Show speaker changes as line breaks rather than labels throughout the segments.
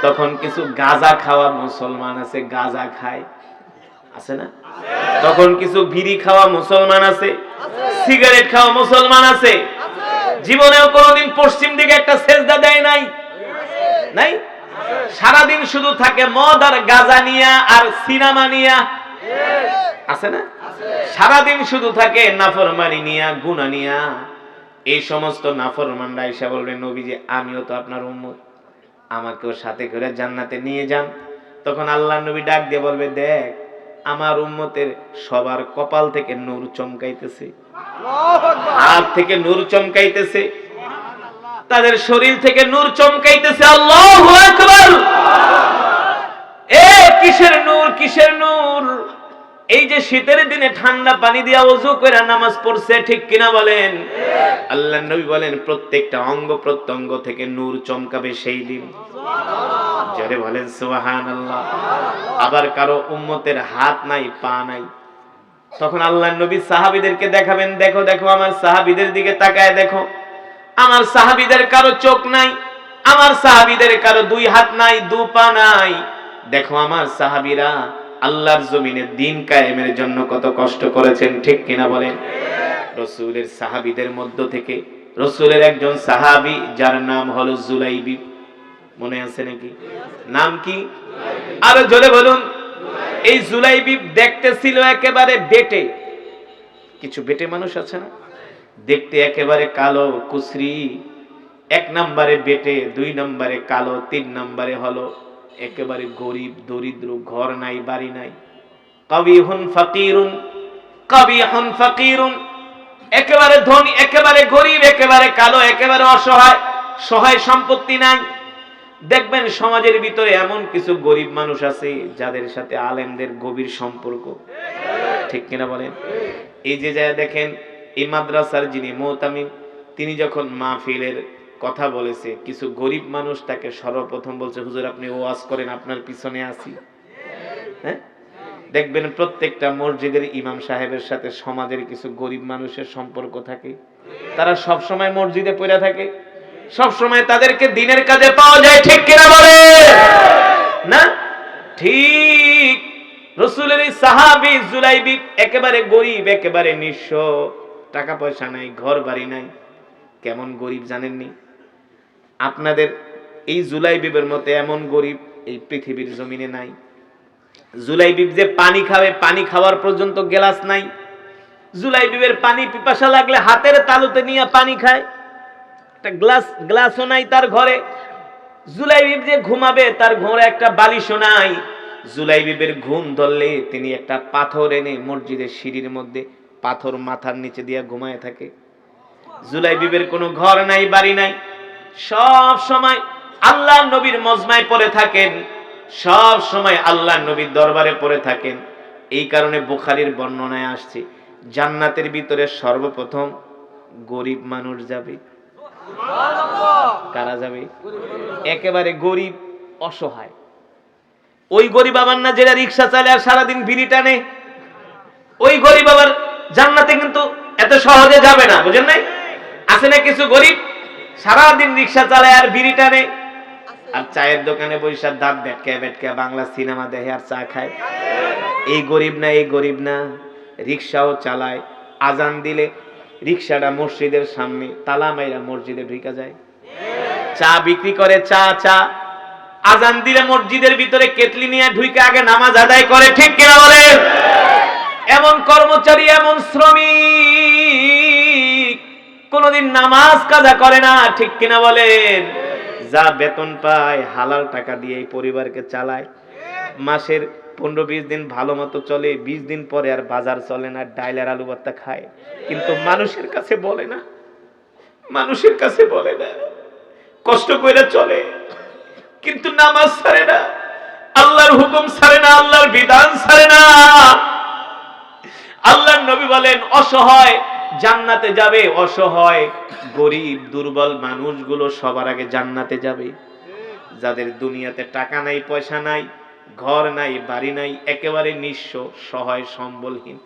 তখন কিছু গাঁজা খাওয়া মুসলমান আছে, গাঁজা খায়, আছে না? তখন কিছু বিড়ি খাওয়া মুসলমান আছে, সিগারেট খাওয়া মুসলমান আছে। জীবনেও কোনোদিন পশ্চিম দিকে একটা সেজদা দেয় নাই, নাই? সারাদিন শুধু থাকে মদ আর গাঁজা নিয়া আর সিনেমা নিয়া, আছে না? সারাদিন শুধু থাকে নাফরমানি নিয়া, গুনাহ নিয়া। এই সমস্ত নাফরমানরা এসে বলবে, নবীজি আমিও তো আপনার উম্মত, আমাকেও সাথে করে জান্নাতে নিয়ে যান। তখন আল্লাহর নবী ডাক দিয়ে বলবে, দেখ আমার উম্মতের সবার কপাল থেকে নূর চমকাইতেছে, হাত থেকে নূর চমকাইতেছে, তাদের শরীর থেকে নূর চমকাইতেছে। আল্লাহু আকবার! এ কিসের নূর, কিসের নূর? এই যে শীতের দিনে ঠান্ডা পানি দিয়া ওযু করে নামাজ পড়ছে, ঠিক কিনা বলেন? আল্লাহর নবী বলেন প্রত্যেকটা অঙ্গ প্রত্যঙ্গ থেকে নূর চমকাবে সেই দিন। জোরে বলেন সুবহানাল্লাহ। আবার কারো উম্মতের হাত নাই, পা নাই, তখন আল্লাহর নবী সাহাবীদেরকে দেখাবেন, দেখো দেখো আমার সাহাবীদের দিকে তাকায় দেখো, আমার সাহাবীদের কারো চোখ নাই, আমার সাহাবীদের কারো দুই হাত নাই, দু পা নাই। দেখো আমার সাহাবীরা আল্লাহর জমিনে দ্বীন কায়েমের জন্য কত কষ্ট করেছেন, ঠিক কিনা বলেন? রাসূলের সাহাবীদের মধ্য থেকে রাসূলের একজন সাহাবী যার নাম হলো জুলাইবি, মনে আছে নাকি? নাম কি? আরো জোরে বলুন। এই জুলাইবি দেখতে ছিল একেবারে বেটে, কিছু বেটে মানুষ আছে না, দেখতে একেবারে কালো কুচরি। এক নম্বরে বেটে, দুই নম্বরে কালো, তিন নম্বরে হলো একেবারে গরিব দরিদ্র, ঘর নাই, বাড়ি নাই। কাবিহুন ফাকিরুন, কাবিহুন ফাকিরুন, একেবারে ধনী, একেবারে গরিব, একেবারে কালো, একেবারে অসহায়, সহায় সম্পত্তি নাই। দেখবেন সমাজের ভিতরে এমন কিছু গরিব মানুষ আছে যাদের সাথে আলেমদের গভীর সম্পর্ক, ঠিক কিনা বলেন? এই যে যায় দেখেন এই মাদ্রাসার যিনি মুতামিম, তিনি যখন মাহফিলের কথা বলেছে, কিছু গরিব মানুষ তাকে সর্বপ্রথম বলছে, হুজুর আপনি ওয়াজ করেন, আপনার পিছনে আছি। হ্যাঁ, দেখবেন প্রত্যেকটা মসজিদের ইমাম সাহেবের সাথে সমাজের কিছু গরিব মানুষের সম্পর্ক থাকে, তারা সব সময় মসজিদে পড়ে থাকে, সব সময় তাদেরকে দ্বীনের কাজে পাওয়া যায়, ঠিক কিনা বলে না? ঠিক রাসূলের এই সাহাবী জুলাইবি একেবারে গরিব, একেবারে নিঃস্ব, টাকা পয়সা নাই, ঘর বাড়ি নাই। কেমন গরিব জানেননি? আপনাদের এই জুলাইবিবের মতো এমন গরিব এই পৃথিবীর জমিনে নাই। জুলাইবিব যে পানি খাবে, পানি খাওয়ার পর্যন্ত গ্লাস নাই। জুলাইবিবের পানি পিপাসা লাগলে হাতের তালুতে নিয়ে পানি খায়, একটা গ্লাসও নাই তার ঘরে। জুলাইবিব যে ঘুমাবে তার ঘরে একটা বালিশও নাই। জুলাইবিবের ঘুম ধরলে তিনি একটা পাথর এনে মসজিদের সিঁড়ির মধ্যে পাথর মাথার নিচে দিয়ে ঘুমায় থাকে। জুলাইবিবের কোনো ঘর নাই, বাড়ি নাই, সব সময় আল্লাহ নবীর মজমায় পড়ে থাকেন, সব সময় আল্লাহ নবীর দরবারে পড়ে থাকেন। এই কারণে বুখারীর বর্ণনায় আসছে জান্নাতের ভিতরে সর্বপ্রথম গরিব মানুষ যাবে। কারা যাবে? একেবারে গরিব, অসহায়। ওই গরিব আবার না যেটা রিকশা চালায় আর সারাদিন বিড়ি টানে, ওই গরিব আবার জান্নাতে কিন্তু এত সহজে যাবে না, বুঝেন নাই? আছে না কিছু গরিব সারাদিন রিকশা চালায় আর বিড়ি টানে, আর চায়ের দোকানে বৈশা দাঁত বেটকে বেটকে বাংলা সিনেমা দেখে আর চা খায়। এই গরিব না, এই গরিব না। রিকশাও চালায়, আজান দিলে রিকশাটা মসজিদের সামনে তালা মাইরা মসজিদে ঢুকা যায়। চা বিক্রি করে, চা চা আজান দিলে মসজিদের ভিতরে কেটলি নিয়ে ঢুকে আগে নামাজ আদায় করে, ঠিক কিনা বলে? এমন কর্মচারী, এমন শ্রমিক কোনদিন নামাজ কাজা করে না, ঠিক কিনা বলেন? যা বেতন পায় হালাল টাকা দিয়ে এই পরিবারকে চালায়। মাসের 15-20 দিন ভালো মতো চলে, 20 দিন পরে আর বাজার চলে না, ডাইল আর আলু ভর্তা খায়। কিন্তু মানুষের কাছে বলে না, মানুষের কাছে বলে না, কষ্ট করে চলে, কিন্তু নামাজ ছাড়ে না, আল্লাহর হুকুম ছাড়ে না, আল্লাহর বিধান ছাড়ে না। আল্লাহর নবী বলেন অসহায় জান্নাতে যাবে, অসহায় গরিব দুর্বল মানুষগুলো সবার আগে জান্নাতে যাবে। যাদের দুনিয়াতে টাকা নাই, পয়সা নাই, ঘর নাই, বাড়ি নাই, একেবারে নিঃস্ব, সহায়, সম্বলহীন,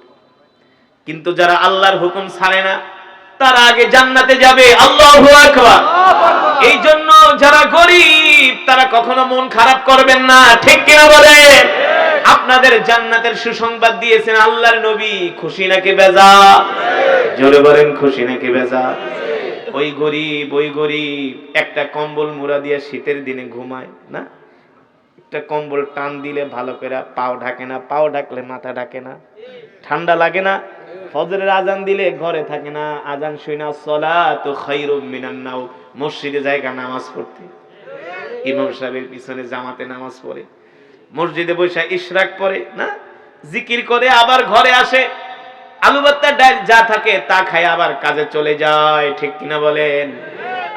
কিন্তু যারা আল্লাহর হুকুম ছাড়ে না, তারা আগে জান্নাতে যাবে। আল্লাহু আকবার। এই জন্য যারা গরিব তারা কখনো মন খারাপ করবেন না, ঠিক কিনা বলেন? আপনাদের জান্নাতের সুসংবাদ দিয়েছেন আল্লাহর নবী, খুশি নাকি বেজার? জোরে বলেন, খুশি নাকি বেজার? ওই গরিব একটা কম্বল মুড়া দিয়ে শীতের দিনে ঘুমায় না, একটা কম্বল টান দিলে ভালো করে পাও ঢাকে না, পাও ঢাকলে মাথা ঢাকে না, ঠান্ডা লাগে না। ফজরের আজান দিলে ঘরে থাকে না, আজান শুনা সলাতু খায়রুম মিনান নাওম, মসজিদে জায়গা নামাজ পড়তে, ইমাম সাহেবের পিছনে জামাতে নামাজ পড়ে, মসজিদে বসে ইশরাক পড়ে না, জিকির করে, আবার ঘরে আসে, আলু ভর্তা ডাল যা থাকে তা খায়, আবার কাজে চলে যায়, ঠিক কিনা বলেন?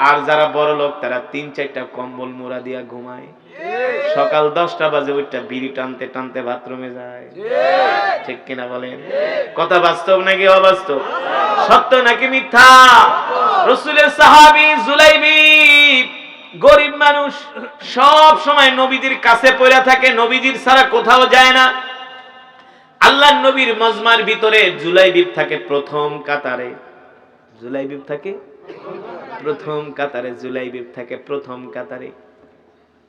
আর যারা বড় লোক তারা 3-4টা কম্বল মুড়া দিয়া ঘুমায়, সকাল 10টা বাজে ওইটা বিড়ি টানতে টানতে বাথরুমে যায়, ঠিক কিনা বলেন? কথা বাস্তব নাকি অবাস্তব? সত্য নাকি মিথ্যা? রাসূলের সাহাবী জুলাইবিব গরিব মানুষ, সব সময় নবীজির কাছে পড়ে থাকে, নবীজির ছাড়া কোথাও যায় না। আল্লাহর নবীর মজমার ভিতরে জুলাইবিব থাকে প্রথম কাতারে, জুলাইবিব থাকে প্রথম কাতারে, জুলাইবিব থাকে প্রথম কাতারে।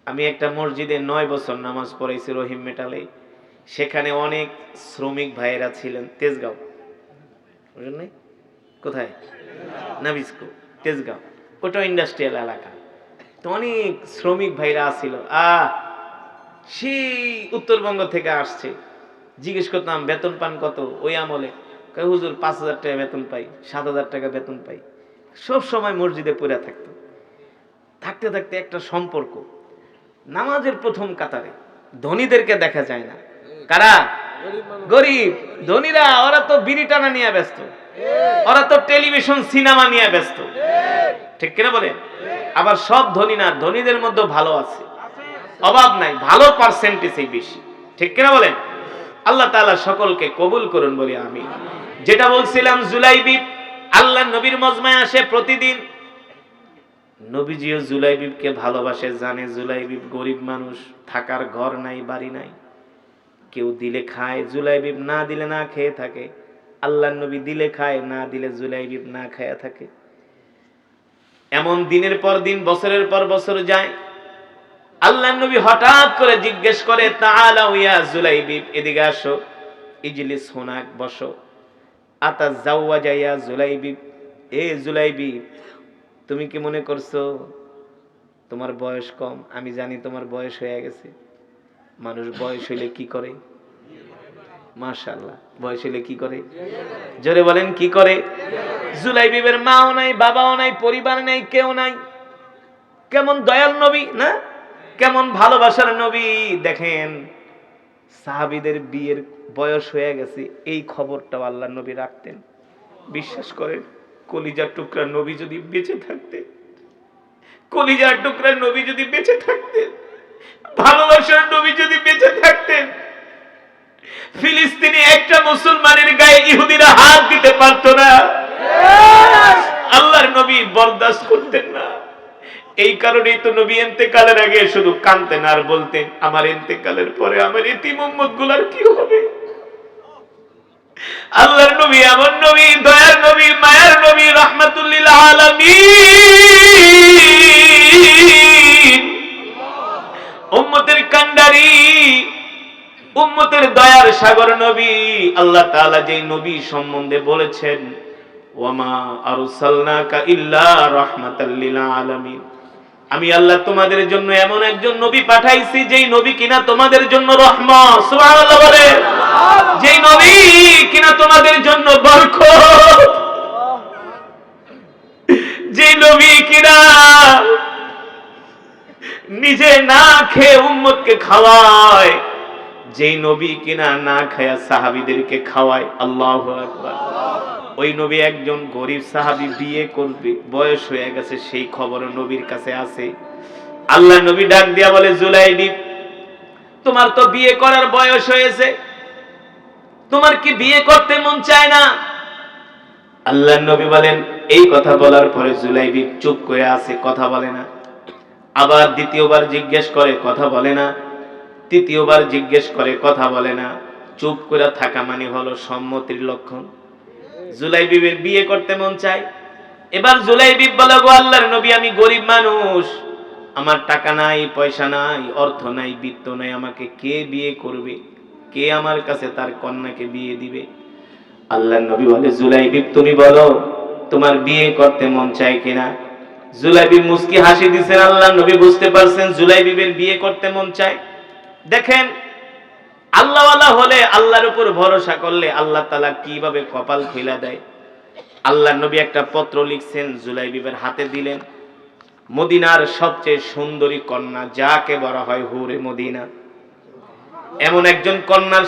আমি একটা মসজিদে 9 বছর নামাজ পড়াইছি রহিম মেটালে, সেখানে অনেক শ্রমিক ভাইয়েরা ছিলেন। তেজগাঁও, বুঝলেন নাই? কোথায়? নাবিস্কো, তেজগাঁও, ওটা ইন্ডাস্ট্রিয়াল এলাকা। তো অনেক শ্রমিক ভাইরা আসছিল, সেই উত্তরবঙ্গ থেকে আসছে। জিজ্ঞেস করতাম বেতন পান কত? ওই আমলে কয় হুজুর 5,000 টাকা বেতন পাই, 7,000 টাকা বেতন পাই। সব সময় মসজিদে পড়ে থাকতো। থাকতে থাকতে একটা সম্পর্ক, নামাজের প্রথম কাতারে ধনীদেরকে দেখা যায় না। কারা? গরিব। ধনীরা ওরা তো বিড়ি টানা নিয়ে ব্যস্ত, ওরা তো টেলিভিশন সিনেমা নিয়ে ব্যস্ত, ঠিক কিনা বলেন? আবার সব ধনী না, ধনীদের মধ্যে ভালো আছে, অভাব নাই, ভালো পার্সেন্টেজই বেশি, ঠিক কিনা বলেন? আল্লাহ তাআলা সকলকে কবুল করুন বলি আমিন। যেটা বলছিলাম, জুলাইবিব আল্লাহর নবীর মজমায় আসে প্রতিদিন। নবীজিও জুলাইবিবকে ভালোবাসে, জানে জুলাইবিব গরিব মানুষ, থাকার ঘর নাই, বাড়ি নাই, কেউ দিলে খায়, জুলাইবিব না দিলে না খেয়ে থাকে। আল্লাহর নবী দিলে খায়, না দিলে জুলাইবিব না খায়া থাকে। এমন দিনের পর দিন, বছরের পর বছর যায়। আল্লাহর নবী হঠাৎ করে জিজ্ঞেস করে, তাআলা ইয়া জুলাইবিব, এদিকে আসো, ইজলিস হুনাক, বসো। আতাজাওয়াজা ইয়া জুলাইবিব, এ জুলাইবিব তুমি কি মনে করছো তোমার বয়স কম? আমি জানি তোমার বয়স হয়ে গেছে। মানুষ বয়স হইলে কি করে? মাশাআল্লাহ, বয়স হইলে কি করে? জোরে বলেন, কি করে? জুলাইবিবের মাও নাই, বাবাও নাই, পরিবার নাই, কেউ নাই। কেমন দয়াল নবী না, কেমন ভালোবাসার নবী। দেখেন, সাহাবীদের বিয়ের বয়স হয়ে গেছে, এই খবরটাও আল্লাহর নবী রাখতেন। বিশ্বাস করেন, কলিজার টুকরা নবী যদি বেঁচে থাকতেন, কলিজার টুকরা নবী যদি বেঁচে থাকতেন, ভালোবাসার নবী যদি বেঁচে থাকতেন, ফিলিস্তিনি একটা মুসলমানের গায়ে ইহুদিরা হাত দিতে পারতো না। আল্লাহর নবী বরদাস্ত করতেন না। এই কারণেই তো নবী ইন্তেকালের আগে শুধু কাঁদতেন আর বলতেন, আমার ইন্তেকালের পরে আমার ইতিম উম্মতগুলোর কি হবে? আল্লাহর নবী, আমার নবী, দয়ার নবী, মায়ার নবী, রাহমাতুল লিল আলামিন, উম্মতের কান্ডারি, উম্মতের দয়ার সাগর নবী। আল্লাহ তাআলা যে নবী সম্বন্ধে বলেছেন, ওয়ামা আরসালনাকা ইল্লা রাহমাতাল লিল আলামিন, আমি আল্লাহ তোমাদের জন্য এমন একজন নবী পাঠাইছি যেই নবী কিনা তোমাদের জন্য রহমত। সুবহানাল্লাহ বলে, যেই নবী কিনা তোমাদের জন্য বরকত, যেই নবী কিনা নিজে না খেয়ে উম্মতকে খাওয়ায়, যেই নবী কিনা না খায়া সাহাবীদেরকে খাওয়ায়। আল্লাহু আকবার। ওই নবী একজন গরিব সাহাবী বিয়ে করবে, বয়স হয়ে গেছে, সেই খবর নবীর কাছে আছে। আল্লাহ নবী ডাক দিয়া বলে, জুলাইবিব তোমার তো বিয়ে করার বয়স হয়েছে, তোমার কি বিয়ে করতে মন চায় না? আল্লাহ নবী বলেন, এই কথা বলার পরে জুলাইবিব চুপ করে আছে, কথা বলে না। আবার দ্বিতীয়বার জিজ্ঞেস করে, কথা বলে না। তৃতীয়বার জিজ্ঞেস করে, কথা বলে না। চুপ করে থাকা মানে হলো সম্মতির লক্ষণ। জুলাইবিবের বিয়ে করতে মন চায়, এবার জুলাইবিব বলে, গো আল্লাহর নবী, আমি গরিব মানুষ, আমার টাকা নাই, পয়সা নাই, অর্থ নাই, বিত্ত নাই, আমাকে কে বিয়ে করবে? কে আমার কাছে তার কন্যাকে বিয়ে দিবে? আল্লাহর নবী বলে, জুলাইবিব তুমি বলো তোমার বিয়ে করতে মন চায় কিনা? জুলাইবিব মুস্কি হাসি দিয়েছেন। আল্লাহর নবী বুঝতে পারছেন জুলাইবিবের বিয়ে করতে মন চায়। দেখেন, আল্লাহওয়ালা হলে, আল্লাহর উপর ভরসা করলে আল্লাহ তাআলা কিভাবে কপাল খুলে দেয়। আল্লাহর নবী একটা পত্র লিখছেন, জুলাইবিবের হাতে দিলেন। মদিনার সবচেয়ে সুন্দরী কন্যা, যাকে বলা হয় হুরে মদিনা, এমন একজন কন্যার